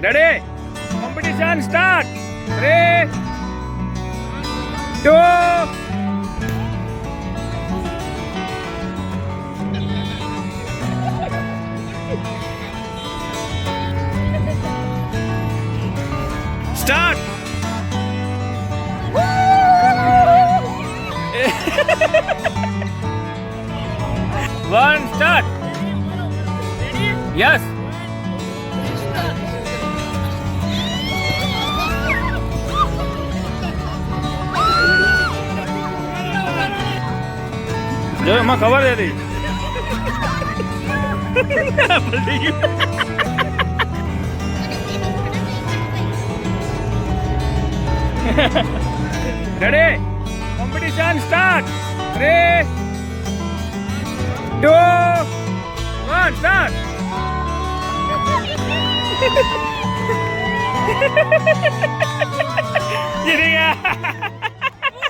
Ready? Competition start. 3, 2. Start. One, start. Yes. જો એમાં ખબર હતી રેડી કોમ્પિટિશન સ્ટાર્ટ 3, 2, 1 સ્ટાર્ટ